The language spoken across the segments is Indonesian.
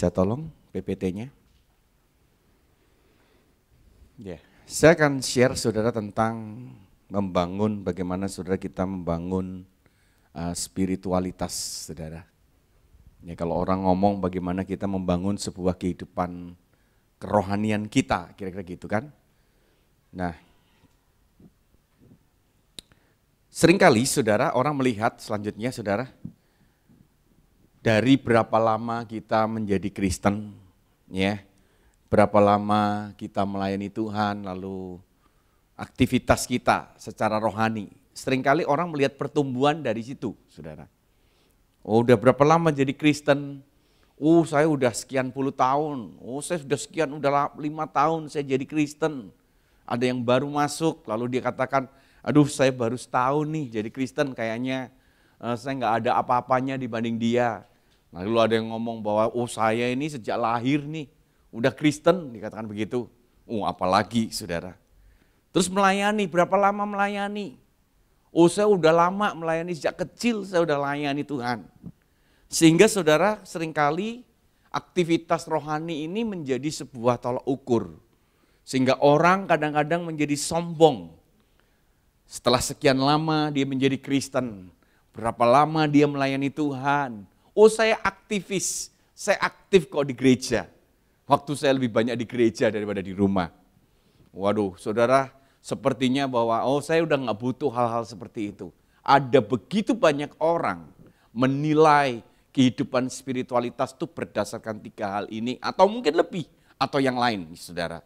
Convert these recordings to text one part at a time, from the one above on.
Bisa tolong PPT-nya? Ya, saya akan share saudara tentang membangun, bagaimana saudara kita membangun spiritualitas saudara. Ya, kalau orang ngomong bagaimana kita membangun sebuah kehidupan kerohanian kita, kira-kira gitu kan. Nah, seringkali saudara orang melihat selanjutnya saudara, dari berapa lama kita menjadi Kristen, ya, berapa lama kita melayani Tuhan, lalu aktivitas kita secara rohani. Seringkali orang melihat pertumbuhan dari situ, saudara. Oh, udah berapa lama jadi Kristen? Oh, saya udah sekian puluh tahun. Oh, saya sudah sekian, udah 5 tahun saya jadi Kristen. Ada yang baru masuk, lalu dia katakan, aduh saya baru setahun nih jadi Kristen, kayaknya saya nggak ada apa-apanya dibanding dia. Lalu ada yang ngomong bahwa, oh saya ini sejak lahir nih, udah Kristen, dikatakan begitu. Oh apalagi saudara. Terus melayani, berapa lama melayani? Oh saya udah lama melayani, sejak kecil saya udah melayani Tuhan. Sehingga saudara seringkali aktivitas rohani ini menjadi sebuah tolak ukur. Sehingga orang kadang-kadang menjadi sombong. Setelah sekian lama dia menjadi Kristen, berapa lama dia melayani Tuhan. Oh saya aktivis, saya aktif kok di gereja. Waktu saya lebih banyak di gereja daripada di rumah. Waduh saudara, sepertinya bahwa oh saya udah gak butuh hal-hal seperti itu. Ada begitu banyak orang menilai kehidupan spiritualitas itu berdasarkan 3 hal ini. Atau mungkin lebih, atau yang lain saudara.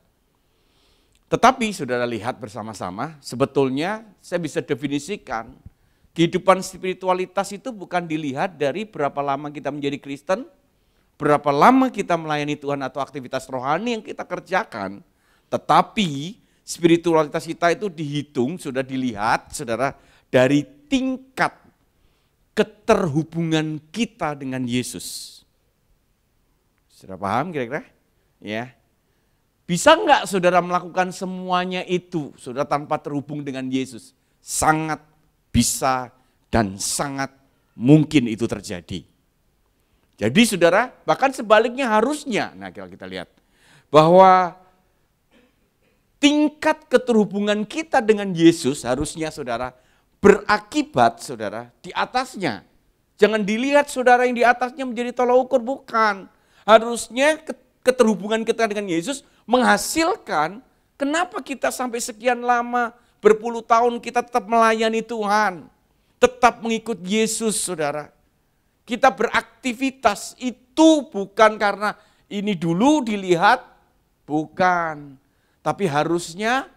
Tetapi saudara lihat bersama-sama, sebetulnya saya bisa definisikan kehidupan spiritualitas itu bukan dilihat dari berapa lama kita menjadi Kristen, berapa lama kita melayani Tuhan atau aktivitas rohani yang kita kerjakan, tetapi spiritualitas kita itu dihitung, sudah dilihat saudara, dari tingkat keterhubungan kita dengan Yesus. Sudah paham kira-kira? Ya. Bisa enggak saudara melakukan semuanya itu, saudara tanpa terhubung dengan Yesus? Sangat bisa dan sangat mungkin itu terjadi. Jadi saudara, bahkan sebaliknya harusnya, nah kita lihat, bahwa tingkat keterhubungan kita dengan Yesus harusnya saudara, berakibat saudara di atasnya. Jangan dilihat saudara yang di atasnya menjadi tolak ukur, bukan. Harusnya keterhubungan kita dengan Yesus menghasilkan kenapa kita sampai sekian lama, berpuluh tahun kita tetap melayani Tuhan, tetap mengikut Yesus saudara. Kita beraktivitas itu bukan karena ini dulu dilihat, bukan. Tapi harusnya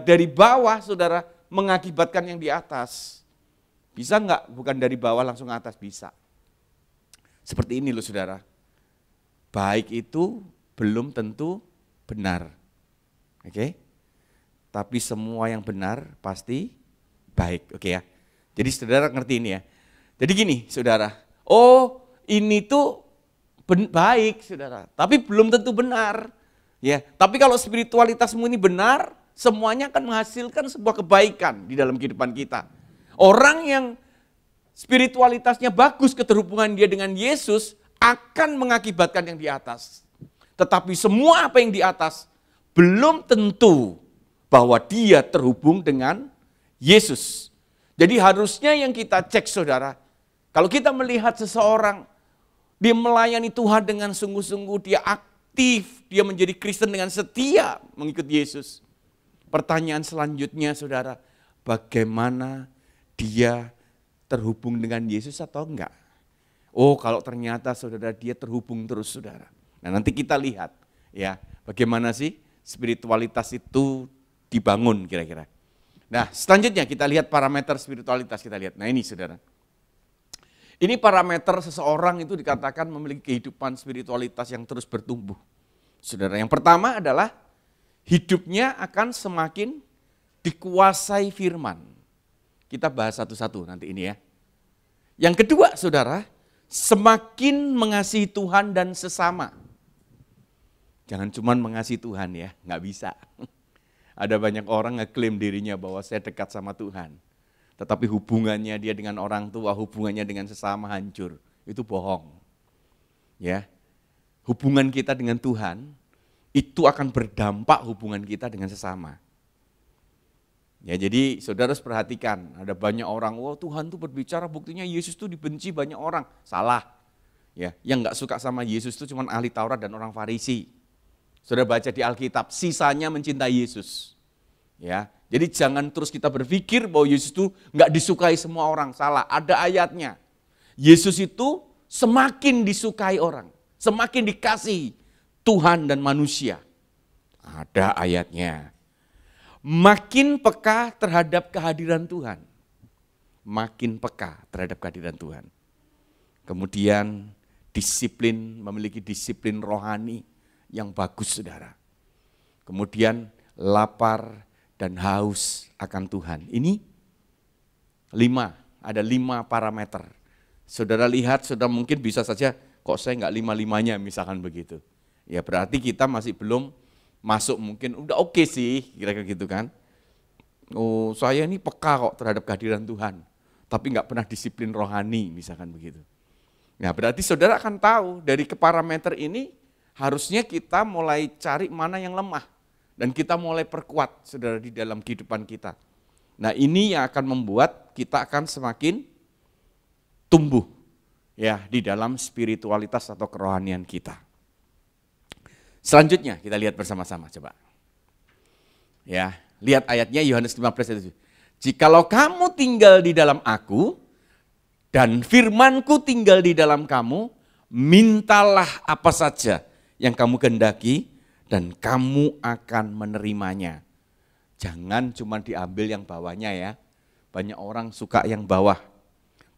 dari bawah saudara mengakibatkan yang di atas. Bisa enggak bukan dari bawah langsung ke atas? Bisa. Seperti ini loh saudara. Baik itu belum tentu benar. Oke? Tapi semua yang benar pasti baik, oke ya. Jadi saudara ngerti ini ya. Jadi gini saudara, oh ini tuh baik saudara, tapi belum tentu benar. Ya, tapi kalau spiritualitasmu ini benar, semuanya akan menghasilkan sebuah kebaikan di dalam kehidupan kita. Orang yang spiritualitasnya bagus, keterhubungan dia dengan Yesus akan mengakibatkan yang di atas. Tetapi semua apa yang di atas belum tentu bahwa dia terhubung dengan Yesus. Jadi harusnya yang kita cek saudara, kalau kita melihat seseorang, dia melayani Tuhan dengan sungguh-sungguh, dia aktif, dia menjadi Kristen dengan setia mengikut Yesus. Pertanyaan selanjutnya saudara, bagaimana dia terhubung dengan Yesus atau enggak? Oh kalau ternyata saudara dia terhubung terus saudara. Nah nanti kita lihat ya bagaimana sih spiritualitas itu dibangun kira-kira. Nah selanjutnya kita lihat parameter spiritualitas, kita lihat. Nah ini saudara. Ini parameter seseorang itu dikatakan memiliki kehidupan spiritualitas yang terus bertumbuh. Saudara, yang pertama adalah hidupnya akan semakin dikuasai firman. Kita bahas satu-satu nanti ini ya. Yang kedua saudara, semakin mengasihi Tuhan dan sesama. Jangan cuma mengasihi Tuhan ya, nggak bisa. Ada banyak orang ngeklaim dirinya bahwa saya dekat sama Tuhan. Tetapi hubungannya dia dengan orang tua, hubungannya dengan sesama hancur. Itu bohong. Ya. hubungan kita dengan Tuhan, itu akan berdampak hubungan kita dengan sesama. Ya, jadi saudara harus perhatikan, ada banyak orang, wah Tuhan tuh berbicara, buktinya Yesus tuh dibenci banyak orang. Salah. Ya, yang nggak suka sama Yesus itu cuma ahli Taurat dan orang Farisi. Saudara baca di Alkitab, sisanya mencintai Yesus. Ya, jadi jangan terus kita berpikir bahwa Yesus itu nggak disukai semua orang. Salah, ada ayatnya. Yesus itu semakin disukai orang, semakin dikasihi Tuhan dan manusia. Ada ayatnya. Makin peka terhadap kehadiran Tuhan. Makin peka terhadap kehadiran Tuhan. Kemudian disiplin, memiliki disiplin rohani yang bagus, saudara. Kemudian lapar dan haus akan Tuhan. Ini ada 5 parameter. Saudara lihat, saudara mungkin bisa saja, kok saya enggak 5-5-nya misalkan begitu. Ya berarti kita masih belum masuk, mungkin udah oke sih, kira-kira gitu kan. Oh saya ini peka kok terhadap kehadiran Tuhan, tapi enggak pernah disiplin rohani misalkan begitu. Nah berarti saudara akan tahu dari parameter ini harusnya kita mulai cari mana yang lemah. Dan kita mulai perkuat saudara di dalam kehidupan kita. Nah ini yang akan membuat kita akan semakin tumbuh ya di dalam spiritualitas atau kerohanian kita. Selanjutnya kita lihat bersama-sama coba. Ya, lihat ayatnya Yohanes 15 ayat 7. Jikalau kamu tinggal di dalam aku dan firmanku tinggal di dalam kamu, mintalah apa saja yang kamu kehendaki dan kamu akan menerimanya. Jangan cuma diambil yang bawahnya ya. Banyak orang suka yang bawah.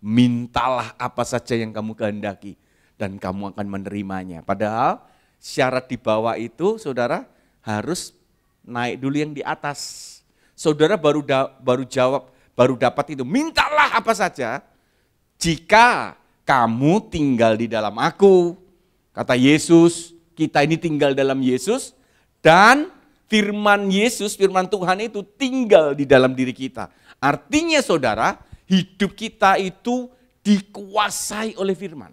Mintalah apa saja yang kamu kehendaki dan kamu akan menerimanya. Padahal syarat di bawah itu saudara harus naik dulu yang di atas. Saudara baru dapat itu. Mintalah apa saja jika kamu tinggal di dalam aku. Kata Yesus, kita ini tinggal dalam Yesus dan firman Yesus, firman Tuhan itu tinggal di dalam diri kita. Artinya saudara, hidup kita itu dikuasai oleh firman.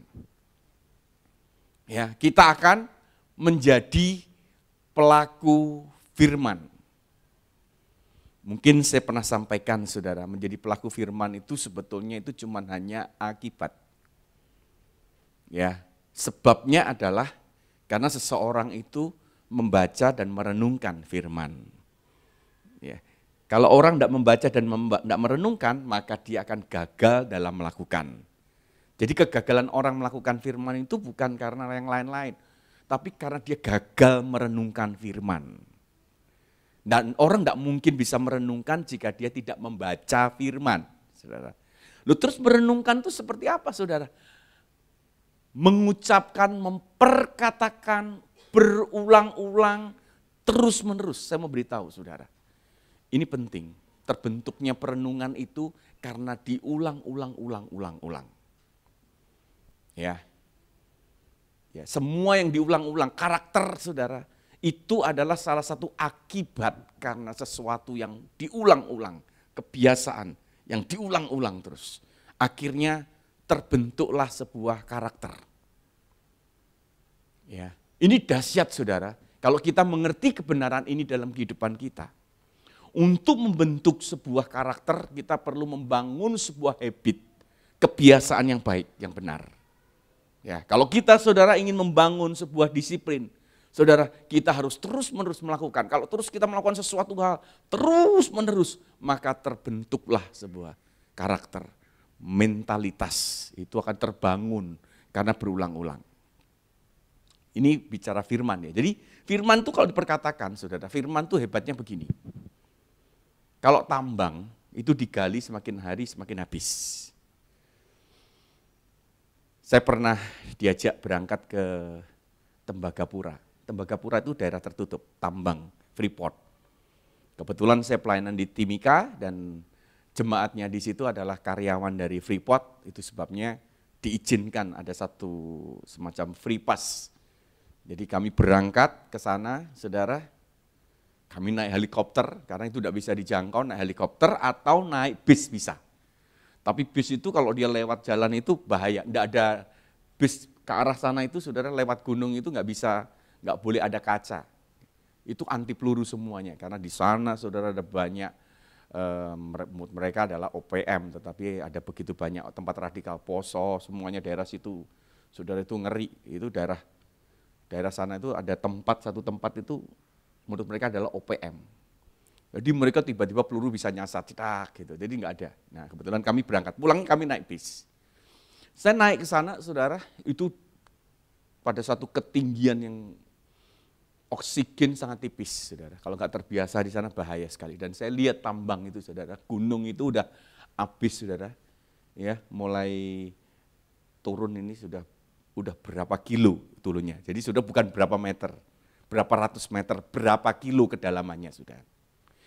Ya, kita akan menjadi pelaku firman. Mungkin saya pernah sampaikan saudara, menjadi pelaku firman itu sebetulnya itu cuma hanya akibat. Ya, sebabnya adalah karena seseorang itu membaca dan merenungkan firman. Ya. Kalau orang tidak membaca dan tidak merenungkan, maka dia akan gagal dalam melakukan. Jadi kegagalan orang melakukan firman itu bukan karena yang lain-lain, tapi karena dia gagal merenungkan firman. Dan orang tidak mungkin bisa merenungkan jika dia tidak membaca firman, saudara. Lalu terus merenungkan itu seperti apa, saudara? Mengucapkan, memperkatakan, berulang-ulang, terus-menerus. Saya mau beritahu saudara, ini penting. Terbentuknya perenungan itu karena diulang-ulang. Ya, semua yang diulang-ulang, karakter saudara, itu adalah salah satu akibat karena sesuatu yang diulang-ulang, kebiasaan yang diulang-ulang terus. Akhirnya terbentuklah sebuah karakter. Ya, ini dahsyat saudara, kalau kita mengerti kebenaran ini dalam kehidupan kita. Untuk membentuk sebuah karakter, kita perlu membangun sebuah habit, kebiasaan yang baik, yang benar. Ya, kalau kita saudara ingin membangun sebuah disiplin, saudara kita harus terus-menerus melakukan. Kalau terus kita melakukan sesuatu hal, terus-menerus, maka terbentuklah sebuah karakter, mentalitas. Itu akan terbangun karena berulang-ulang. Ini bicara firman ya. Jadi firman itu kalau diperkatakan saudara, firman itu hebatnya begini. Kalau tambang itu digali semakin hari semakin habis. Saya pernah diajak berangkat ke Tembagapura. Tembagapura itu daerah tertutup, tambang, Freeport. Kebetulan saya pelayanan di Timika dan jemaatnya di situ adalah karyawan dari Freeport, itu sebabnya diizinkan ada satu semacam free pass. Jadi kami berangkat ke sana, saudara, kami naik helikopter, karena itu tidak bisa dijangkau, naik helikopter atau naik bis bisa. Tapi bis itu kalau dia lewat jalan itu bahaya, tidak ada bis ke arah sana itu saudara lewat gunung itu nggak boleh ada kaca. Itu anti peluru semuanya, karena di sana saudara ada banyak, mereka adalah OPM, tetapi ada begitu banyak tempat radikal, Poso, semuanya daerah situ. Saudara itu ngeri, itu daerah sana itu ada satu tempat itu menurut mereka adalah OPM. Jadi mereka tiba-tiba peluru bisa nyasar, cetak gitu, jadi nggak ada. Nah kebetulan kami berangkat, pulang kami naik bis. Saya naik ke sana saudara, itu pada satu ketinggian yang oksigen sangat tipis, saudara. Kalau nggak terbiasa di sana bahaya sekali. Dan saya lihat tambang itu, saudara. Gunung itu udah habis, saudara. Ya, mulai turun ini sudah berapa kilo turunnya. Jadi sudah bukan berapa meter, berapa ratus meter, berapa kilo kedalamannya, saudara.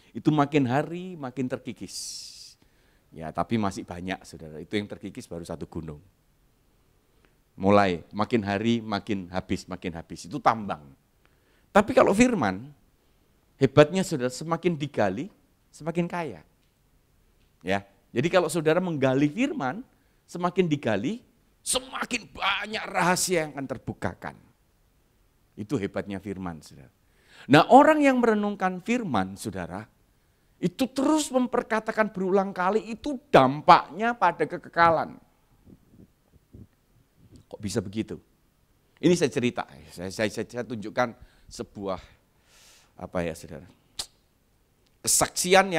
Itu makin hari makin terkikis. Ya, tapi masih banyak, saudara. Itu yang terkikis baru satu gunung. Mulai makin hari makin habis. Itu tambang. Tapi kalau firman, hebatnya saudara, semakin digali, semakin kaya. Ya, jadi kalau saudara menggali firman, semakin digali, semakin banyak rahasia yang akan terbukakan. Itu hebatnya firman, saudara. Nah, orang yang merenungkan firman, saudara, itu terus memperkatakan berulang kali, itu dampaknya pada kekekalan. Kok bisa begitu? Ini saya cerita, saya tunjukkan sebuah saudara, kesaksian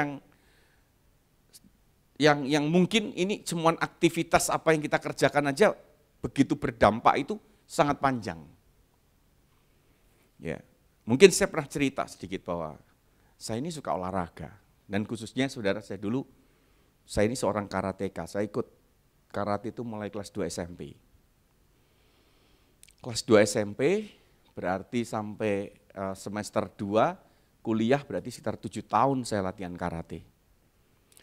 yang mungkin ini cuma aktivitas apa yang kita kerjakan aja begitu berdampak, itu sangat panjang. Ya, mungkin saya pernah cerita sedikit bahwa saya ini suka olahraga, dan khususnya saudara, saya ini seorang karateka. Saya ikut karate itu mulai kelas 2 SMP. Kelas 2 SMP berarti sampai semester 2 kuliah, berarti sekitar 7 tahun saya latihan karate.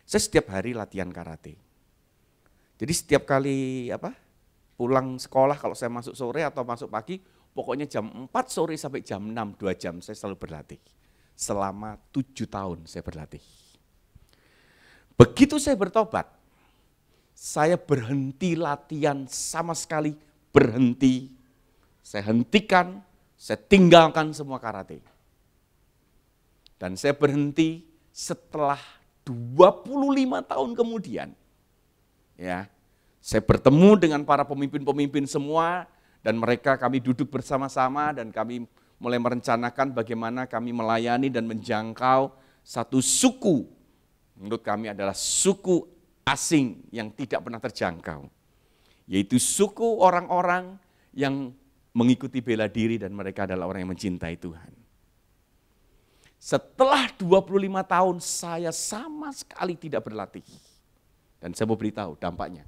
Saya setiap hari latihan karate. Jadi setiap kali pulang sekolah, kalau saya masuk sore atau masuk pagi, pokoknya jam 4 sore sampai jam 6, 2 jam saya selalu berlatih. Selama 7 tahun saya berlatih. Begitu saya bertobat, saya berhenti latihan sama sekali, berhenti. Saya hentikan, saya tinggalkan semua karate. Dan saya berhenti setelah 25 tahun kemudian. Ya, saya bertemu dengan para pemimpin-pemimpin semua, dan kami duduk bersama-sama, dan kami mulai merencanakan bagaimana kami melayani dan menjangkau satu suku. Menurut kami adalah suku asing yang tidak pernah terjangkau. Yaitu suku orang-orang yang mengikuti bela diri, dan mereka adalah orang yang mencintai Tuhan. Setelah 25 tahun saya sama sekali tidak berlatih. Dan saya mau beritahu dampaknya.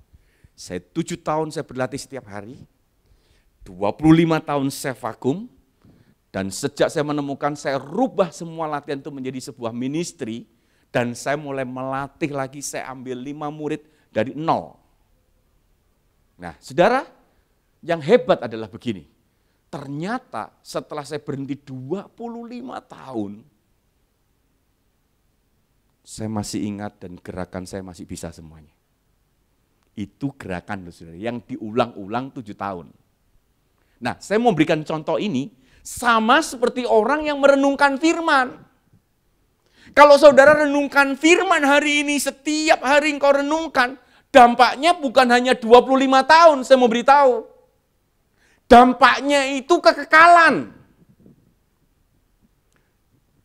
Saya 7 tahun saya berlatih setiap hari, 25 tahun saya vakum, dan sejak saya menemukan, saya rubah semua latihan itu menjadi sebuah ministry, dan saya mulai melatih lagi, saya ambil 5 murid dari 0. Nah, saudara, yang hebat adalah begini. Ternyata setelah saya berhenti 25 tahun, saya masih ingat dan gerakan saya masih bisa semuanya. Itu gerakan loh saudara, yang diulang-ulang 7 tahun. Nah, saya mau berikan contoh ini, sama seperti orang yang merenungkan firman. Kalau saudara renungkan firman hari ini, setiap hari engkau renungkan, dampaknya bukan hanya 25 tahun, saya mau beritahu. Dampaknya itu kekekalan.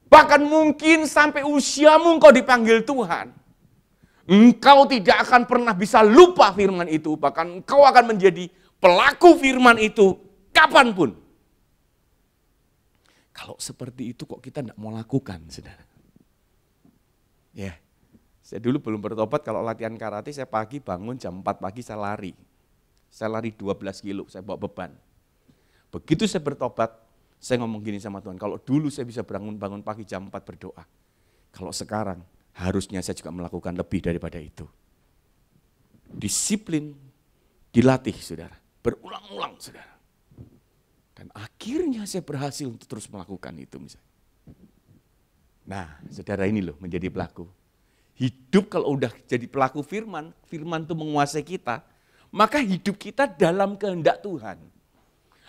Bahkan mungkin sampai usiamu engkau dipanggil Tuhan. Engkau tidak akan pernah bisa lupa firman itu. Bahkan engkau akan menjadi pelaku firman itu kapanpun. Kalau seperti itu kok kita tidak mau lakukan, saudara? Ya, saya dulu belum bertobat, kalau latihan karate saya pagi bangun jam 4 pagi saya lari. Saya lari 12 kilo, saya bawa beban. Begitu saya bertobat, saya ngomong gini sama Tuhan, kalau dulu saya bisa bangun pagi jam 4 berdoa. Kalau sekarang, harusnya saya juga melakukan lebih daripada itu. Disiplin, dilatih saudara, berulang-ulang saudara. Dan akhirnya saya berhasil untuk terus melakukan itu misalnya. Nah, saudara, ini loh menjadi pelaku. Hidup kalau udah jadi pelaku firman, firman itu menguasai kita, maka hidup kita dalam kehendak Tuhan.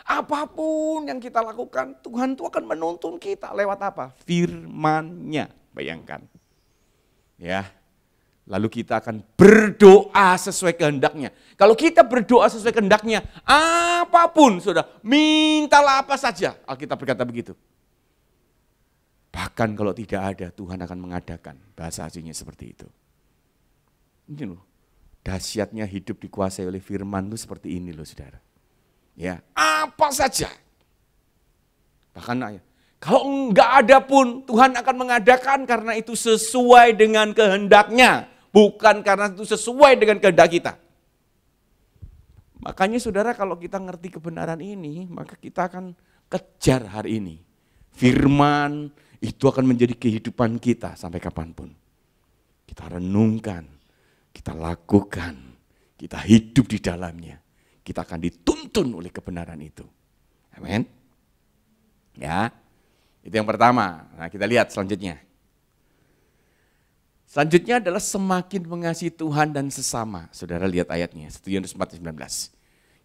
Apapun yang kita lakukan, Tuhan itu akan menuntun kita lewat apa? Firman-Nya, bayangkan. Ya, lalu kita akan berdoa sesuai kehendaknya. Kalau kita berdoa sesuai kehendaknya, apapun sudah, mintalah apa saja. Alkitab berkata begitu. Bahkan kalau tidak ada, Tuhan akan mengadakan. Bahasa aslinya seperti itu. Ini loh, dahsyatnya hidup dikuasai oleh firman itu seperti ini loh saudara. Ya, apa saja. Bahkan kalau enggak ada pun Tuhan akan mengadakan karena itu sesuai dengan kehendaknya. Bukan karena itu sesuai dengan kehendak kita. Makanya saudara kalau kita ngerti kebenaran ini, maka kita akan kejar hari ini. Firman itu akan menjadi kehidupan kita sampai kapanpun. Kita renungkan, kita lakukan, kita hidup di dalamnya. Kita akan dituntun oleh kebenaran itu. Amin. Ya, itu yang pertama. Nah, kita lihat selanjutnya. Selanjutnya adalah semakin mengasihi Tuhan dan sesama. Saudara lihat ayatnya, 1 Yohanes 4:19.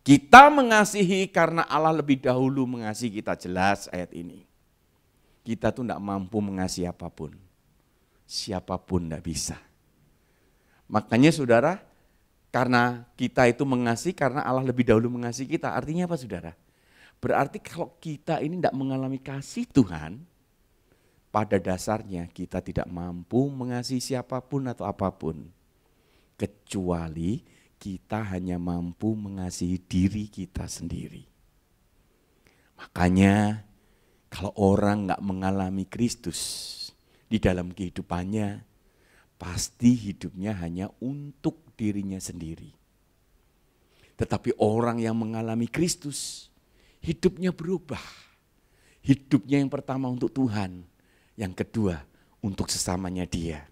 Kita mengasihi karena Allah lebih dahulu mengasihi kita. Jelas ayat ini. Kita tuh tidak mampu mengasihi apapun. Siapapun tidak bisa. Makanya saudara, karena kita itu mengasihi karena Allah lebih dahulu mengasihi kita. Artinya apa saudara? Berarti kalau kita ini tidak mengalami kasih Tuhan, pada dasarnya kita tidak mampu mengasihi siapapun atau apapun. Kecuali kita hanya mampu mengasihi diri kita sendiri. Makanya kalau orang nggak mengalami Kristus di dalam kehidupannya, pasti hidupnya hanya untuk dirinya sendiri. Tetapi orang yang mengalami Kristus, hidupnya berubah. Hidupnya yang pertama untuk Tuhan, yang kedua untuk sesamanya dia.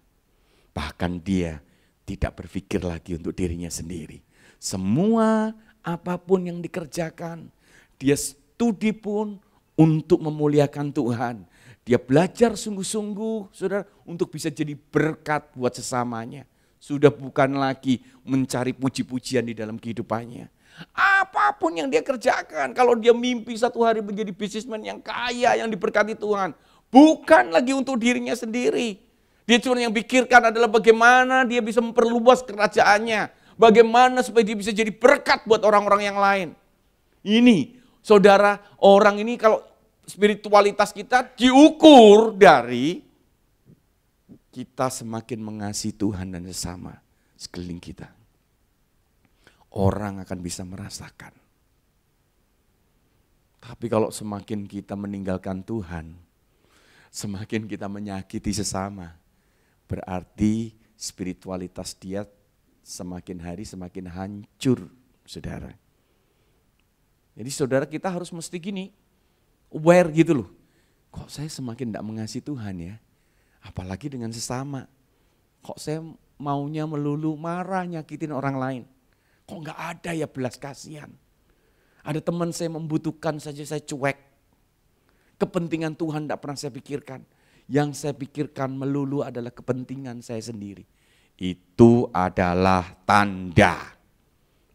Bahkan dia tidak berpikir lagi untuk dirinya sendiri. Semua apapun yang dikerjakan, dia studi pun untuk memuliakan Tuhan. Dia belajar sungguh-sungguh, saudara, untuk bisa jadi berkat buat sesamanya. Sudah bukan lagi mencari puji-pujian di dalam kehidupannya. Apapun yang dia kerjakan, kalau dia mimpi satu hari menjadi bisnismen yang kaya, yang diberkati Tuhan, bukan lagi untuk dirinya sendiri. Dia cuma yang pikirkan adalah bagaimana dia bisa memperluas kerajaannya. Bagaimana supaya dia bisa jadi berkat buat orang-orang yang lain. Ini, saudara, orang ini kalau spiritualitas kita diukur dari kita semakin mengasihi Tuhan dan sesama sekeliling kita. Orang akan bisa merasakan. Tapi kalau semakin kita meninggalkan Tuhan, semakin kita menyakiti sesama, berarti spiritualitas dia semakin hari semakin hancur, saudara. Jadi saudara kita harus mesti gini, aware gitu loh. Kok saya semakin tidak mengasihi Tuhan ya? Apalagi dengan sesama. Kok saya maunya melulu marah nyakitin orang lain? Kok nggak ada ya belas kasihan? Ada teman saya membutuhkan saja saya cuek. Kepentingan Tuhan tidak pernah saya pikirkan. Yang saya pikirkan melulu adalah kepentingan saya sendiri. Itu adalah tanda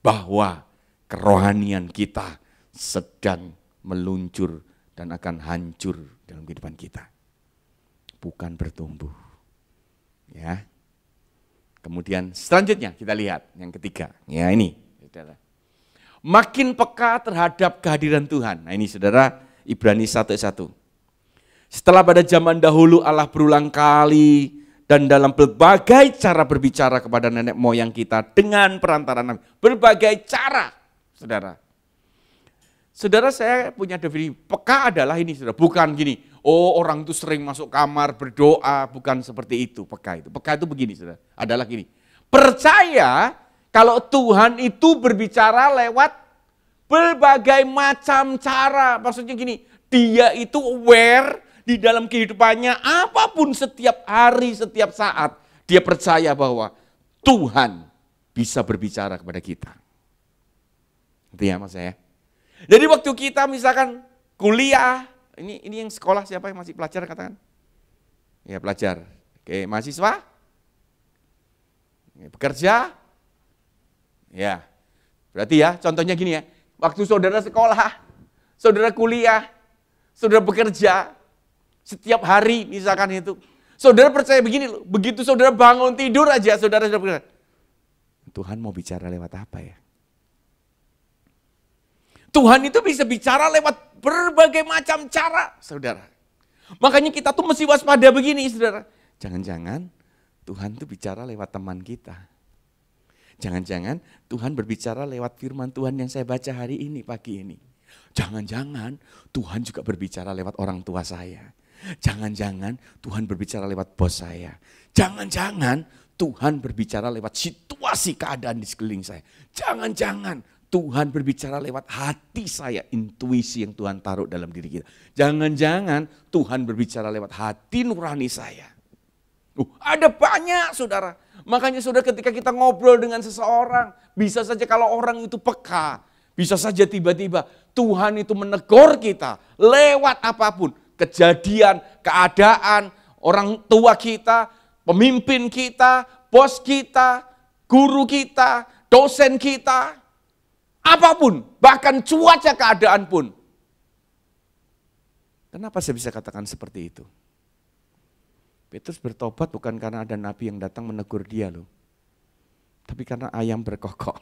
bahwa kerohanian kita sedang meluncur dan akan hancur dalam kehidupan kita. Bukan bertumbuh. Ya. Kemudian selanjutnya kita lihat yang ketiga. Ya ini. Makin peka terhadap kehadiran Tuhan. Nah ini saudara Ibrani 1:1. Setelah pada zaman dahulu Allah berulang kali dan dalam berbagai cara berbicara kepada nenek moyang kita dengan perantaraan Nabi. Berbagai cara, saudara. Saudara saya punya definisi, peka adalah ini saudara, bukan gini, oh orang itu sering masuk kamar berdoa, bukan seperti itu peka itu. Peka itu begini saudara, adalah gini, percaya kalau Tuhan itu berbicara lewat berbagai macam cara, maksudnya gini, dia itu aware di dalam kehidupannya apapun setiap hari, setiap saat, dia percaya bahwa Tuhan bisa berbicara kepada kita. Itu ya mas saya. Jadi waktu kita misalkan kuliah, ini yang sekolah siapa yang masih pelajar katakan? Ya pelajar. Oke, mahasiswa? Ya, bekerja? Ya. Berarti ya, contohnya gini ya, waktu saudara sekolah, saudara kuliah, saudara bekerja, setiap hari misalkan itu, saudara percaya begini loh, begitu saudara bangun tidur aja, saudara sudah berkata, Tuhan mau bicara lewat apa ya? Tuhan itu bisa bicara lewat berbagai macam cara, saudara. Makanya kita tuh mesti waspada begini, saudara. Jangan-jangan Tuhan tuh bicara lewat teman kita. Jangan-jangan Tuhan berbicara lewat firman Tuhan yang saya baca hari ini, pagi ini. Jangan-jangan Tuhan juga berbicara lewat orang tua saya. Jangan-jangan Tuhan berbicara lewat bos saya. Jangan-jangan Tuhan berbicara lewat situasi keadaan di sekeliling saya. Jangan-jangan Tuhan berbicara lewat hati saya, intuisi yang Tuhan taruh dalam diri kita. Jangan-jangan Tuhan berbicara lewat hati nurani saya. Ada banyak saudara. Makanya saudara ketika kita ngobrol dengan seseorang, bisa saja kalau orang itu peka, bisa saja tiba-tiba Tuhan itu menegur kita lewat apapun. Kejadian, keadaan, orang tua kita, pemimpin kita, bos kita, guru kita, dosen kita, apapun, bahkan cuaca keadaan pun. Kenapa saya bisa katakan seperti itu? Petrus bertobat bukan karena ada nabi yang datang menegur dia loh. Tapi karena ayam berkokok.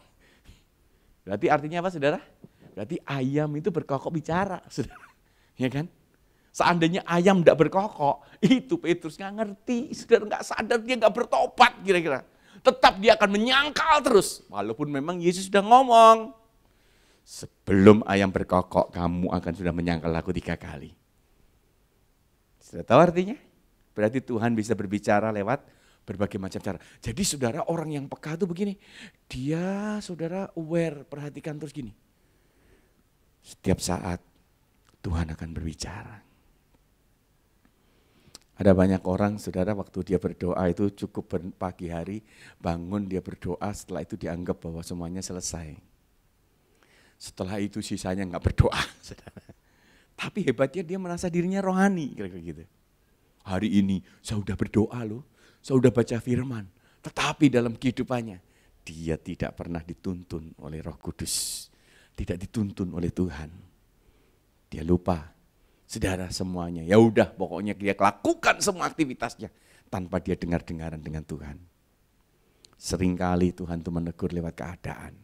Berarti artinya apa saudara? Berarti ayam itu berkokok bicara, saudara. Ya kan? Seandainya ayam tidak berkokok, itu Petrus nggak ngerti, saudara nggak sadar, dia nggak bertobat kira-kira. Tetap dia akan menyangkal terus. Walaupun memang Yesus sudah ngomong, sebelum ayam berkokok, kamu akan sudah menyangkal aku 3 kali. Sudah tahu artinya? Berarti Tuhan bisa berbicara lewat berbagai macam cara. Jadi saudara, orang yang peka itu begini, dia saudara aware, perhatikan terus gini. Setiap saat Tuhan akan berbicara. Ada banyak orang saudara waktu dia berdoa itu cukup pagi hari, bangun dia berdoa, setelah itu dianggap bahwa semuanya selesai. Setelah itu sisanya nggak berdoa, saudara. Tapi hebatnya dia merasa dirinya rohani, kira-kira gitu. Hari ini saya sudah berdoa loh, saya sudah baca firman. Tetapi dalam kehidupannya, dia tidak pernah dituntun oleh Roh Kudus. Tidak dituntun oleh Tuhan. Dia lupa, saudara semuanya. Ya udah pokoknya dia lakukan semua aktivitasnya tanpa dia dengar-dengaran dengan Tuhan. Seringkali Tuhan itu menegur lewat keadaan.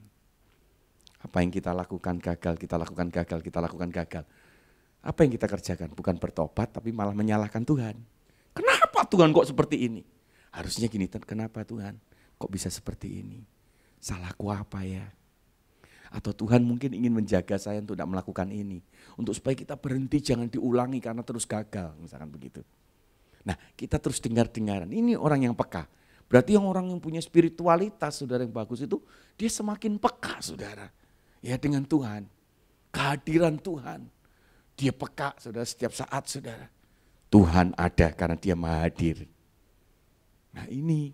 Apa yang kita lakukan gagal, kita lakukan gagal, kita lakukan gagal. Apa yang kita kerjakan? Bukan bertobat, tapi malah menyalahkan Tuhan. Kenapa Tuhan kok seperti ini? Harusnya gini, kenapa Tuhan kok bisa seperti ini? Salahku apa ya? Atau Tuhan mungkin ingin menjaga saya untuk tidak melakukan ini. Untuk supaya kita berhenti, jangan diulangi karena terus gagal, misalkan begitu. Nah, kita terus dengar-dengaran. Ini orang yang peka. Berarti orang yang punya spiritualitas, saudara yang bagus itu, dia semakin peka, saudara. Ya dengan Tuhan, kehadiran Tuhan. Dia peka, saudara, setiap saat, saudara. Tuhan ada karena dia maha hadir. Nah ini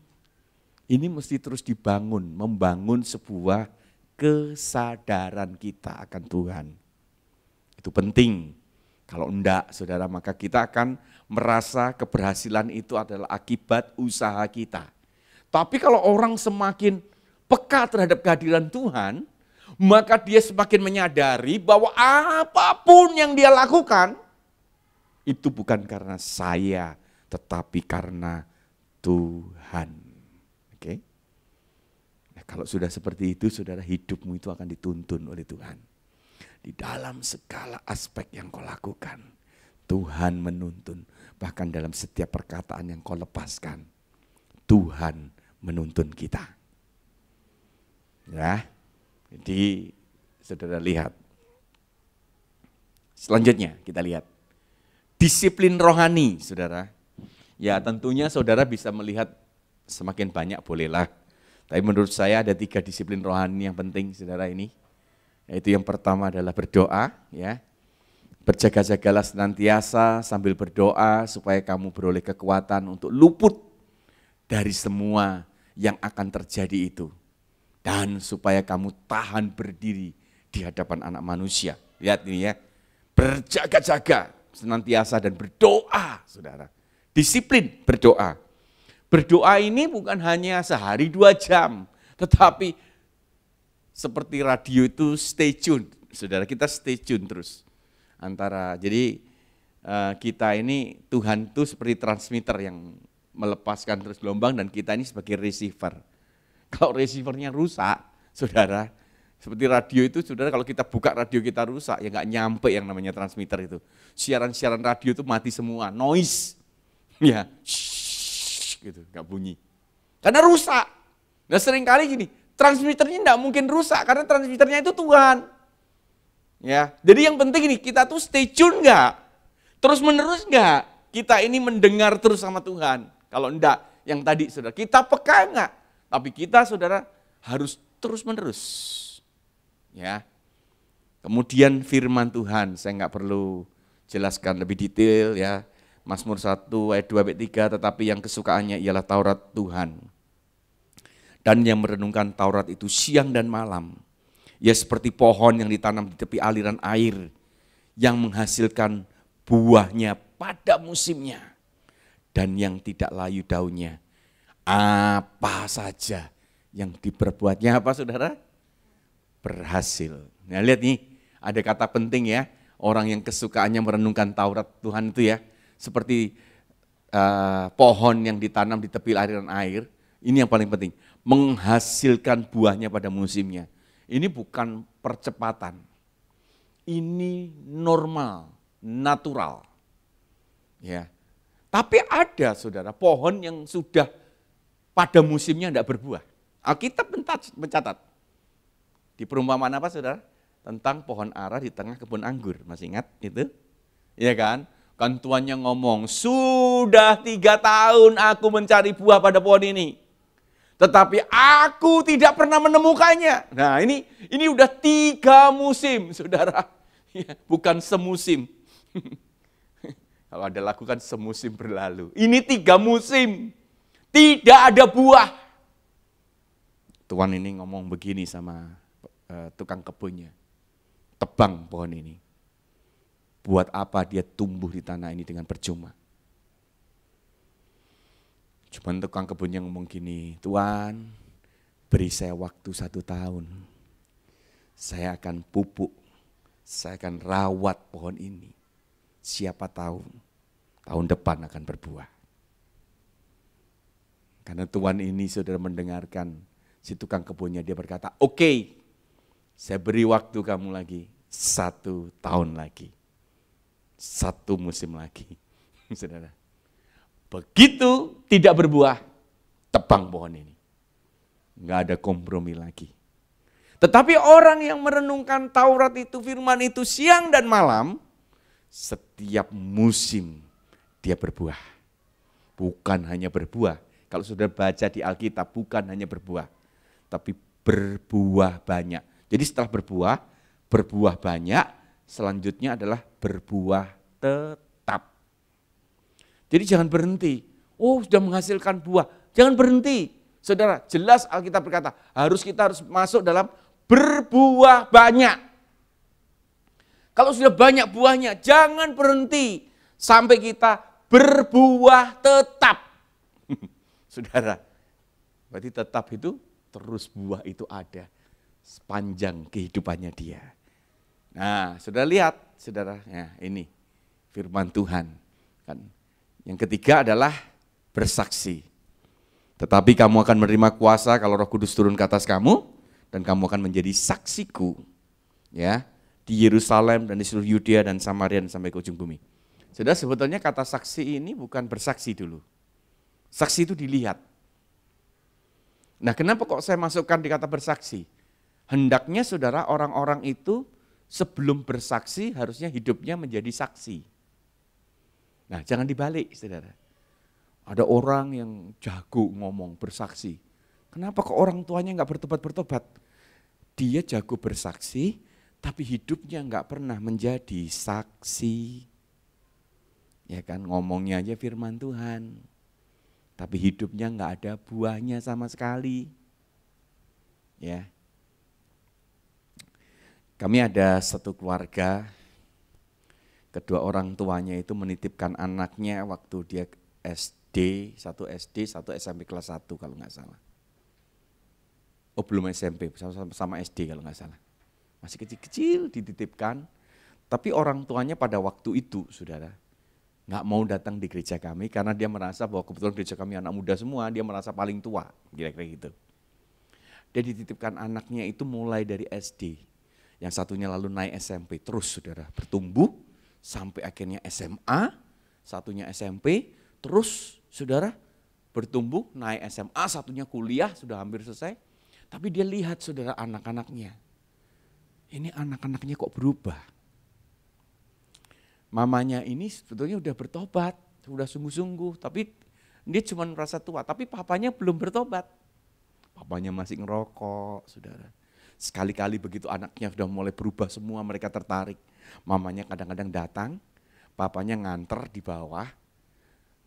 mesti terus dibangun, membangun sebuah kesadaran kita akan Tuhan. Itu penting. Kalau enggak, saudara, maka kita akan merasa keberhasilan itu adalah akibat usaha kita. Tapi kalau orang semakin peka terhadap kehadiran Tuhan, maka dia semakin menyadari bahwa apapun yang dia lakukan, itu bukan karena saya, tetapi karena Tuhan. Oke? Nah, kalau sudah seperti itu, saudara, hidupmu itu akan dituntun oleh Tuhan. Di dalam segala aspek yang kau lakukan, Tuhan menuntun. Bahkan dalam setiap perkataan yang kau lepaskan, Tuhan menuntun kita. Ya, jadi saudara lihat. Selanjutnya kita lihat. Disiplin rohani, saudara. Ya tentunya saudara bisa melihat semakin banyak bolehlah. Tapi menurut saya ada 3 disiplin rohani yang penting, saudara ini. Yaitu yang pertama adalah berdoa, ya. Berjaga-jagalah senantiasa sambil berdoa supaya kamu beroleh kekuatan untuk luput dari semua yang akan terjadi itu. Dan supaya kamu tahan berdiri di hadapan anak manusia. Lihat ini ya, berjaga-jaga senantiasa dan berdoa, saudara. Disiplin berdoa. Berdoa ini bukan hanya sehari 2 jam, tetapi seperti radio itu stay tune, saudara, kita stay tune terus. Jadi kita ini, Tuhan itu seperti transmitter yang melepaskan terus gelombang dan kita ini sebagai receiver. Kalau receivernya rusak, saudara, seperti radio itu, saudara, kalau kita buka radio kita rusak, ya nggak nyampe yang namanya transmitter itu. Siaran-siaran radio itu mati semua, noise, ya, gitu, nggak bunyi. Karena rusak. Nah seringkali gini, transmitternya nggak mungkin rusak karena transmitternya itu Tuhan. Ya, jadi yang penting ini kita tuh stay tune nggak, terus menerus nggak, kita ini mendengar terus sama Tuhan. Kalau enggak, yang tadi saudara, kita peka nggak, tapi kita saudara harus terus menerus. Ya, kemudian firman Tuhan, saya nggak perlu jelaskan lebih detail ya. Mazmur 1 ayat 2 ayat 3, tetapi yang kesukaannya ialah Taurat Tuhan. Dan yang merenungkan Taurat itu siang dan malam. Ya seperti pohon yang ditanam di tepi aliran air, yang menghasilkan buahnya pada musimnya. Dan yang tidak layu daunnya. Apa saja yang diperbuatnya apa saudara? Berhasil. Nah lihat nih, ada kata penting ya, orang yang kesukaannya merenungkan Taurat Tuhan itu ya. Seperti pohon yang ditanam di tepi aliran air, ini yang paling penting, menghasilkan buahnya pada musimnya. Ini bukan percepatan, ini normal, natural. Ya, tapi ada saudara, pohon yang sudah pada musimnya tidak berbuah. Alkitab mencatat, di perumpamaan apa saudara? Tentang pohon ara di tengah kebun anggur, masih ingat itu? Iya kan? Kan tuannya ngomong, sudah 3 tahun aku mencari buah pada pohon ini. Tetapi aku tidak pernah menemukannya. Nah ini udah 3 musim saudara. Ya, bukan semusim. Kalau ada lagu kan semusim berlalu. Ini 3 musim. Tidak ada buah. Tuan ini ngomong begini sama tukang kebunnya. Tebang pohon ini. Buat apa dia tumbuh di tanah ini dengan percuma? Cuman tukang kebunnya ngomong gini, Tuan, beri saya waktu 1 tahun. Saya akan pupuk, saya akan rawat pohon ini. Siapa tahu tahun depan akan berbuah. Karena Tuan ini saudara mendengarkan si tukang kebunnya, dia berkata, oke, saya beri waktu kamu lagi 1 tahun lagi. 1 musim lagi, saudara. Begitu tidak berbuah, tebang pohon ini. Enggak ada kompromi lagi. Tetapi orang yang merenungkan Taurat itu, firman itu siang dan malam, setiap musim dia berbuah. Bukan hanya berbuah. Kalau sudah baca di Alkitab, bukan hanya berbuah, tapi berbuah banyak. Jadi setelah berbuah banyak, selanjutnya adalah berbuah tetap. Jadi jangan berhenti. Oh sudah menghasilkan buah, jangan berhenti. Saudara, jelas Alkitab berkata, kita harus masuk dalam berbuah banyak. Kalau sudah banyak buahnya, jangan berhenti sampai kita berbuah tetap. Saudara, berarti tetap itu terus buah itu ada sepanjang kehidupannya dia. Nah, saudara lihat, saudara, ya, ini firman Tuhan. Kan. Yang ketiga adalah bersaksi. Tetapi kamu akan menerima kuasa kalau Roh Kudus turun ke atas kamu, dan kamu akan menjadi saksiku, ya, di Yerusalem dan di seluruh Yudea dan Samaria dan sampai ke ujung bumi. Saudara, sebetulnya kata saksi ini bukan bersaksi dulu. Saksi itu dilihat. Nah, kenapa kok saya masukkan di kata bersaksi? Hendaknya saudara, orang-orang itu sebelum bersaksi harusnya hidupnya menjadi saksi. Nah, jangan dibalik, saudara. Ada orang yang jago ngomong, bersaksi. Kenapa kok orang tuanya enggak bertobat-bertobat? Dia jago bersaksi, tapi hidupnya enggak pernah menjadi saksi. Ya kan, ngomongnya aja firman Tuhan. Tapi hidupnya enggak ada buahnya sama sekali. Ya. Kami ada satu keluarga, kedua orang tuanya itu menitipkan anaknya waktu dia SD, satu SMP kelas 1 kalau nggak salah. Oh belum SMP, sama SD kalau nggak salah. Masih kecil-kecil dititipkan. Tapi orang tuanya pada waktu itu, saudara, nggak mau datang di gereja kami karena dia merasa bahwa kebetulan gereja kami anak muda semua, dia merasa paling tua, kira-kira gitu. Dia dititipkan anaknya itu mulai dari SD. Yang satunya lalu naik SMP, terus saudara bertumbuh sampai akhirnya SMA, satunya SMP, terus saudara bertumbuh naik SMA, satunya kuliah, sudah hampir selesai. Tapi dia lihat saudara anak-anaknya, ini anak-anaknya kok berubah. Mamanya ini sebetulnya udah bertobat, sudah sungguh-sungguh, tapi dia cuma merasa tua, tapi papanya belum bertobat. Papanya masih ngerokok, saudara. Sekali-kali begitu anaknya sudah mulai berubah semua, mereka tertarik. Mamanya kadang-kadang datang, papanya nganter di bawah,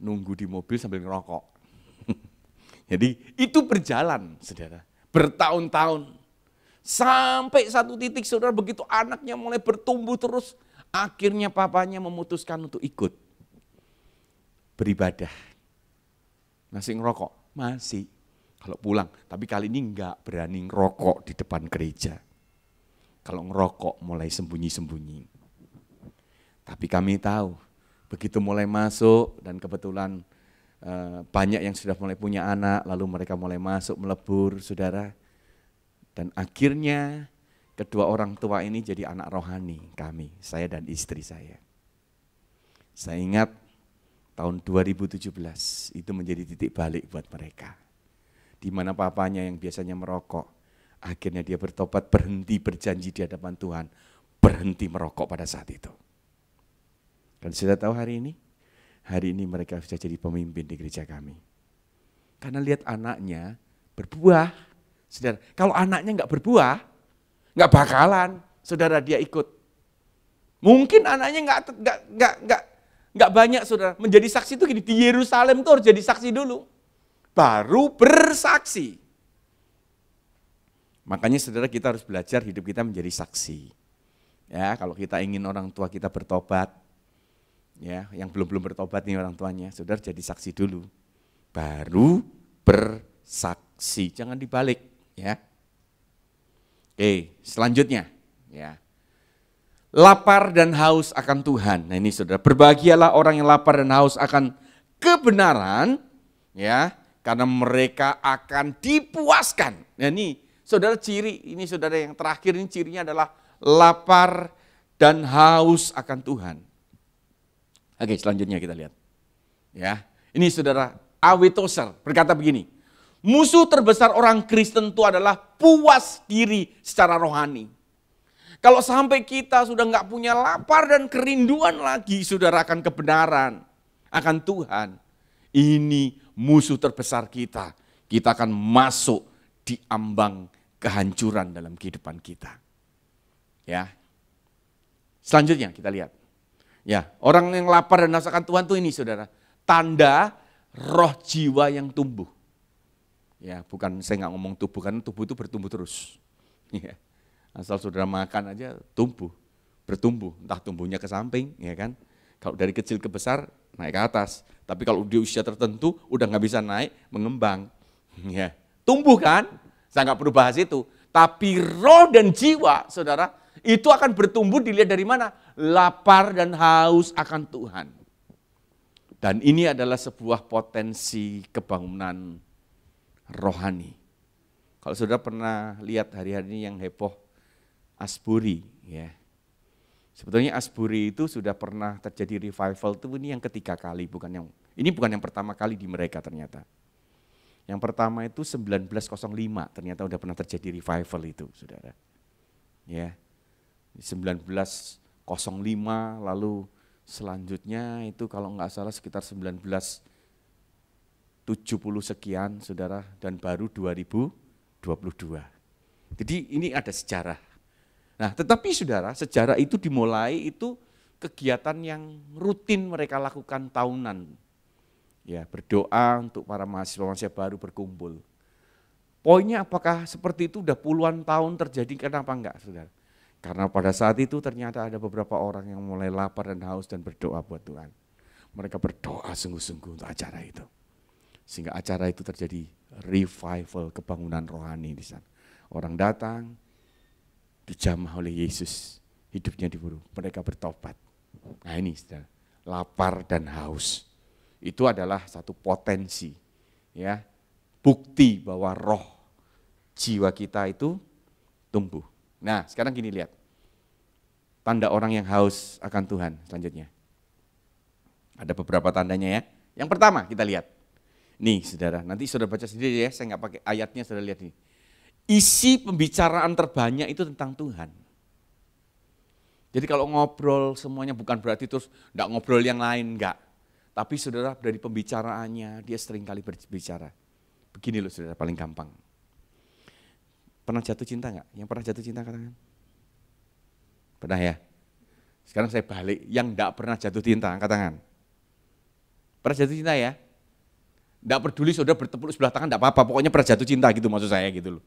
nunggu di mobil sambil ngerokok. Jadi itu berjalan, saudara, bertahun-tahun. Sampai satu titik, saudara, begitu anaknya mulai bertumbuh terus, akhirnya papanya memutuskan untuk ikut beribadah. Masih ngerokok? Masih. Kalau pulang, tapi kali ini enggak berani ngerokok di depan gereja. Kalau ngerokok mulai sembunyi-sembunyi. Tapi kami tahu, begitu mulai masuk dan kebetulan banyak yang sudah mulai punya anak, lalu mereka mulai masuk, melebur, saudara. Dan akhirnya kedua orang tua ini jadi anak rohani kami, saya dan istri saya. Saya ingat tahun 2017 itu menjadi titik balik buat mereka. Di mana papanya yang biasanya merokok, akhirnya dia bertobat, berhenti berjanji di hadapan Tuhan, berhenti merokok pada saat itu. Dan sudah tahu hari ini mereka bisa jadi pemimpin di gereja kami. Karena lihat anaknya berbuah. Saudara, kalau anaknya nggak berbuah, nggak bakalan saudara dia ikut. Mungkin anaknya nggak banyak, saudara. Menjadi saksi itu gini, di Yerusalem tuh harus jadi saksi dulu, baru bersaksi. Makanya saudara, kita harus belajar hidup kita menjadi saksi. Ya, kalau kita ingin orang tua kita bertobat, ya, yang belum bertobat nih orang tuanya, saudara jadi saksi dulu, baru bersaksi. Jangan dibalik, ya. Oke, selanjutnya, ya. Lapar dan haus akan Tuhan. Nah ini saudara, berbahagialah orang yang lapar dan haus akan kebenaran, ya, karena mereka akan dipuaskan. Nah ini saudara ini saudara yang terakhir ini cirinya adalah lapar dan haus akan Tuhan. Oke, selanjutnya kita lihat. Ya, ini saudara, A.W. Tozer berkata begini, musuh terbesar orang Kristen itu adalah puas diri secara rohani. Kalau sampai kita sudah nggak punya lapar dan kerinduan lagi, saudara, akan kebenaran, akan Tuhan, ini musuh terbesar kita. Kita akan masuk di ambang kehancuran dalam kehidupan kita. Ya. Selanjutnya kita lihat. Ya, orang yang lapar dan haus akan Tuhan tuh ini, saudara, tanda roh jiwa yang tumbuh. Ya, bukan, saya nggak ngomong tubuh, karena tubuh itu bertumbuh terus. Ya. Asal saudara makan aja bertumbuh, entah tumbuhnya ke samping, ya kan? Kalau dari kecil ke besar naik ke atas, tapi kalau di usia tertentu udah nggak bisa naik, mengembang, ya. Tumbuh kan? Saya nggak perlu bahas itu. Tapi roh dan jiwa, saudara, itu akan bertumbuh dilihat dari mana? Lapar dan haus akan Tuhan. Dan ini adalah sebuah potensi kebangunan rohani. Kalau saudara pernah lihat hari-hari ini yang heboh Asbury, ya. Sebetulnya Asbury itu sudah pernah terjadi revival itu ini yang ketiga kali, bukan yang pertama kali di mereka ternyata. Yang pertama itu 1905 ternyata udah pernah terjadi revival itu, saudara. Ya. 1905 lalu selanjutnya itu kalau nggak salah sekitar 1970 sekian, saudara, dan baru 2022. Jadi ini ada sejarah. Nah, tetapi saudara, sejarah itu dimulai itu kegiatan yang rutin mereka lakukan tahunan. Ya, berdoa untuk para mahasiswa baru berkumpul. Poinnya apakah seperti itu udah puluhan tahun terjadi, kenapa enggak, saudara? Karena pada saat itu ternyata ada beberapa orang yang mulai lapar dan haus dan berdoa buat Tuhan. Mereka berdoa sungguh-sungguh untuk acara itu. Sehingga acara itu terjadi revival, kebangunan rohani di sana. Orang datang, dijamah oleh Yesus, hidupnya diburu, mereka bertobat. Nah ini saudara, lapar dan haus. Itu adalah satu potensi, ya, bukti bahwa roh jiwa kita itu tumbuh. Nah sekarang gini lihat, tanda orang yang haus akan Tuhan selanjutnya. Ada beberapa tandanya ya. Yang pertama kita lihat, nih saudara, nanti saudara baca sendiri ya, saya nggak pakai ayatnya, saudara lihat nih. Isi pembicaraan terbanyak itu tentang Tuhan. Jadi kalau ngobrol semuanya bukan berarti terus enggak ngobrol yang lain, enggak. Tapi saudara dari pembicaraannya dia sering kali berbicara. Begini loh saudara, paling gampang. Pernah jatuh cinta enggak? Yang pernah jatuh cinta katakan? Pernah ya? Sekarang saya balik, yang enggak pernah jatuh cinta, angkat tangan. Pernah jatuh cinta ya? Enggak peduli saudara bertepuk sebelah tangan enggak apa-apa, pokoknya pernah jatuh cinta gitu maksud saya gitu loh.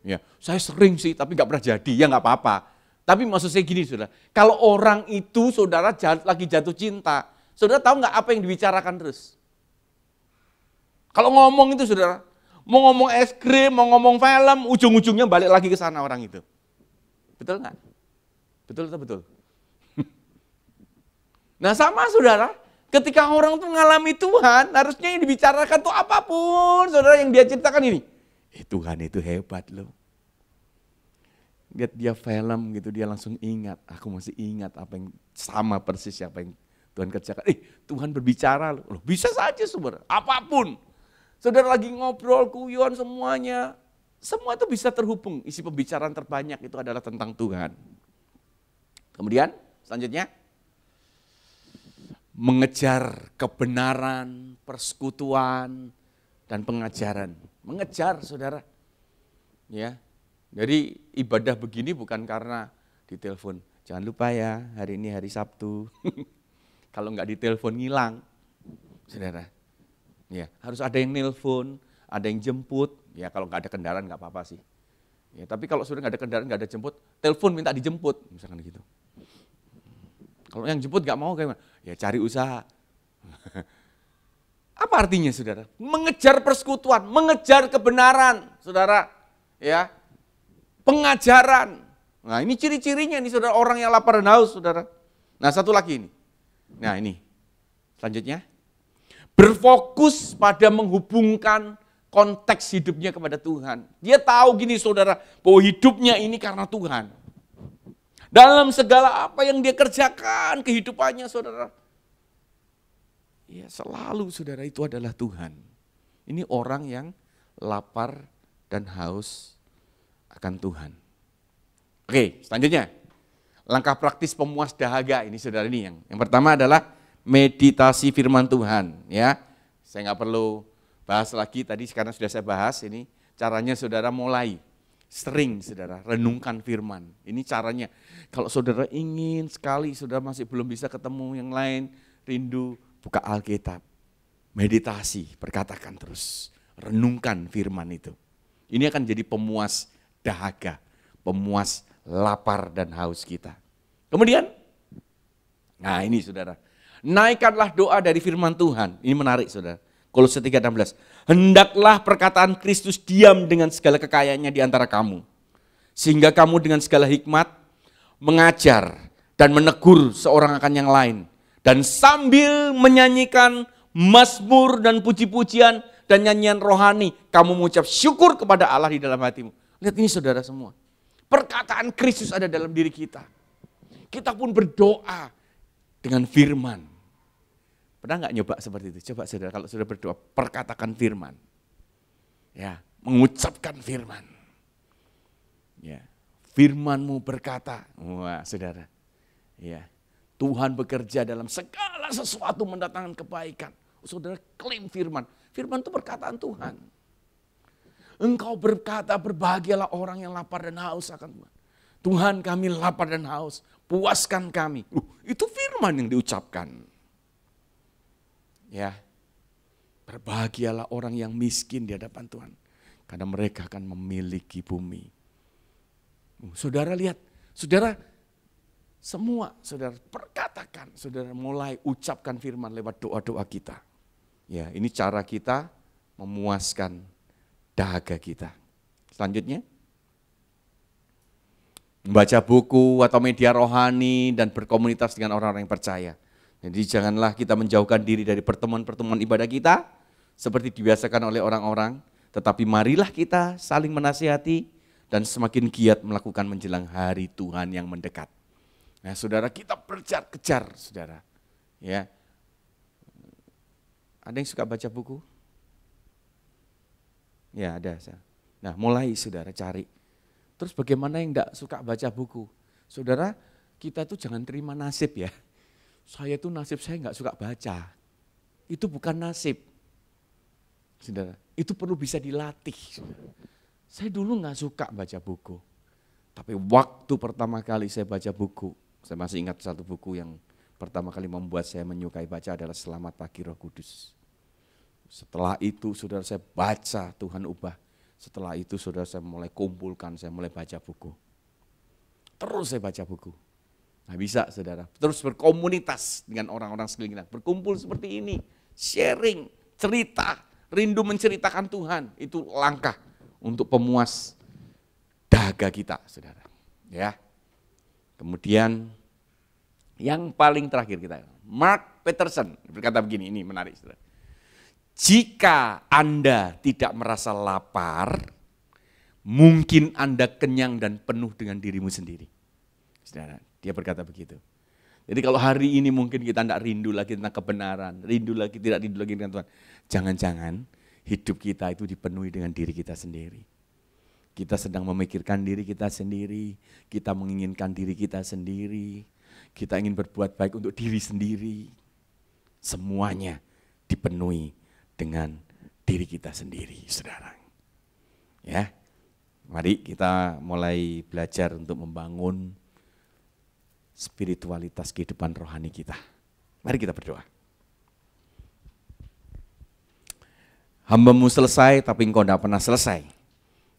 Ya, saya sering sih tapi enggak pernah jadi, ya enggak apa-apa. Tapi maksud saya gini saudara, kalau orang itu saudara lagi jatuh cinta, saudara tahu enggak apa yang dibicarakan terus? Kalau ngomong itu saudara, mau ngomong es krim, mau ngomong film, ujung-ujungnya balik lagi ke sana orang itu. Betul enggak? Betul atau betul? Nah sama saudara, ketika orang itu mengalami Tuhan, harusnya yang dibicarakan tuh apapun saudara yang dia ceritakan ini. Tuhan itu hebat loh. Lihat dia film gitu, dia langsung ingat, aku masih ingat apa yang sama persis apa yang Tuhan kerjakan. Tuhan berbicara loh, bisa saja saudara, apapun. Saudara lagi ngobrol, kuyon semuanya, semua itu bisa terhubung. Isi pembicaraan terbanyak itu adalah tentang Tuhan. Kemudian selanjutnya, mengejar kebenaran, persekutuan, dan pengajaran. Mengejar saudara, ya. Jadi ibadah begini bukan karena ditelepon. Jangan lupa ya, hari ini hari Sabtu. Kalau enggak ditelepon ngilang, saudara. Ya, harus ada yang nelpon, ada yang jemput. Ya kalau enggak ada kendaraan enggak apa-apa sih. Ya, tapi kalau sudah enggak ada kendaraan, enggak ada jemput, telepon minta dijemput, misalkan gitu. Kalau yang jemput enggak mau kayak ya cari usaha. Apa artinya saudara? Mengejar persekutuan, mengejar kebenaran, saudara. Ya, pengajaran. Nah ini ciri-cirinya nih saudara, orang yang lapar dan haus saudara. Nah satu lagi ini. Nah ini, selanjutnya. Berfokus pada menghubungkan konteks hidupnya kepada Tuhan. Dia tahu gini saudara, bahwa hidupnya ini karena Tuhan. Dalam segala apa yang dia kerjakan, kehidupannya saudara. Ya selalu saudara itu adalah Tuhan. Ini orang yang lapar dan haus akan Tuhan. Oke, selanjutnya. Langkah praktis pemuas dahaga ini saudara ini yang pertama adalah meditasi firman Tuhan, ya. Saya nggak perlu bahas lagi tadi, sekarang sudah saya bahas ini caranya saudara mulai sering saudara renungkan firman. Ini caranya. Kalau saudara ingin sekali saudara masih belum bisa ketemu yang lain, rindu, buka Alkitab, meditasi, perkatakan terus, renungkan firman itu. Ini akan jadi pemuas dahaga, pemuas lapar dan haus kita. Kemudian, nah ini saudara, naikkanlah doa dari firman Tuhan. Ini menarik saudara, Kolose 3:16. Hendaklah perkataan Kristus diam dengan segala kekayaannya di antara kamu, sehingga kamu dengan segala hikmat mengajar dan menegur seorang akan yang lain. Dan sambil menyanyikan mazmur dan puji-pujian dan nyanyian rohani, kamu mengucap syukur kepada Allah di dalam hatimu. Lihat ini saudara semua. Perkataan Kristus ada dalam diri kita. Kita pun berdoa dengan firman. Pernah nggak nyoba seperti itu? Coba saudara, kalau saudara berdoa, perkatakan firman. Ya, mengucapkan firman. Ya, firman-Mu berkata, wah saudara. Ya. Tuhan bekerja dalam segala sesuatu mendatangkan kebaikan. Saudara klaim firman. Firman itu perkataan Tuhan. Engkau berkata berbahagialah orang yang lapar dan haus akan Tuhan. Tuhan kami lapar dan haus, puaskan kami. Itu firman yang diucapkan. Ya, berbahagialah orang yang miskin di hadapan Tuhan. Karena mereka akan memiliki bumi. Saudara lihat, saudara semua saudara perkatakan, saudara mulai ucapkan firman lewat doa-doa kita. Ya, ini cara kita memuaskan dahaga kita. Selanjutnya, Membaca buku atau media rohani dan berkomunitas dengan orang-orang yang percaya. Jadi janganlah kita menjauhkan diri dari pertemuan-pertemuan ibadah kita seperti dibiasakan oleh orang-orang, tetapi marilah kita saling menasihati dan semakin giat melakukan menjelang hari Tuhan yang mendekat. Nah, saudara, kita kejar, saudara. Ya. Ada yang suka baca buku? Ya, ada. Nah, mulai saudara cari. Terus bagaimana yang enggak suka baca buku? Saudara, kita tuh jangan terima nasib ya. Saya tuh nasib saya enggak suka baca. Itu bukan nasib. Saudara, itu perlu bisa dilatih. Saudara. Saya dulu enggak suka baca buku. Tapi waktu pertama kali saya baca buku, saya masih ingat satu buku yang pertama kali membuat saya menyukai baca adalah Selamat Pagi Roh Kudus. Setelah itu saudara saya baca Tuhan Ubah. Setelah itu saudara saya mulai kumpulkan, saya mulai baca buku. Terus saya baca buku. Nah bisa saudara, terus berkomunitas dengan orang-orang sekeliling kita. Berkumpul seperti ini, sharing, cerita, rindu menceritakan Tuhan. Itu langkah untuk pemuas dahaga kita saudara. Ya. Kemudian yang paling terakhir kita, Mark Peterson berkata begini, ini menarik saudara. Jika Anda tidak merasa lapar, mungkin Anda kenyang dan penuh dengan dirimu sendiri. Saudara, dia berkata begitu. Jadi kalau hari ini mungkin kita tidak rindu lagi tentang kebenaran, tidak rindu lagi dengan Tuhan. Jangan-jangan hidup kita itu dipenuhi dengan diri kita sendiri. Kita sedang memikirkan diri kita sendiri, kita menginginkan diri kita sendiri, kita ingin berbuat baik untuk diri sendiri. Semuanya dipenuhi dengan diri kita sendiri, saudara. Ya, mari kita mulai belajar untuk membangun spiritualitas kehidupan rohani kita. Mari kita berdoa. Hamba-Mu selesai, tapi Engkau tidak pernah selesai.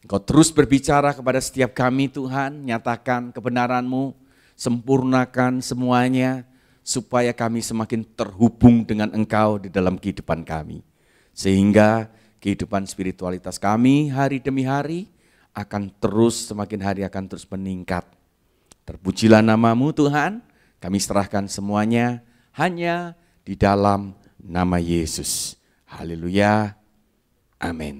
Engkau terus berbicara kepada setiap kami Tuhan, nyatakan kebenaran-Mu, sempurnakan semuanya, supaya kami semakin terhubung dengan Engkau di dalam kehidupan kami. Sehingga kehidupan spiritualitas kami hari demi hari akan terus semakin hari akan terus meningkat. Terpujilah nama-Mu Tuhan, kami serahkan semuanya hanya di dalam nama Yesus. Haleluya, amin.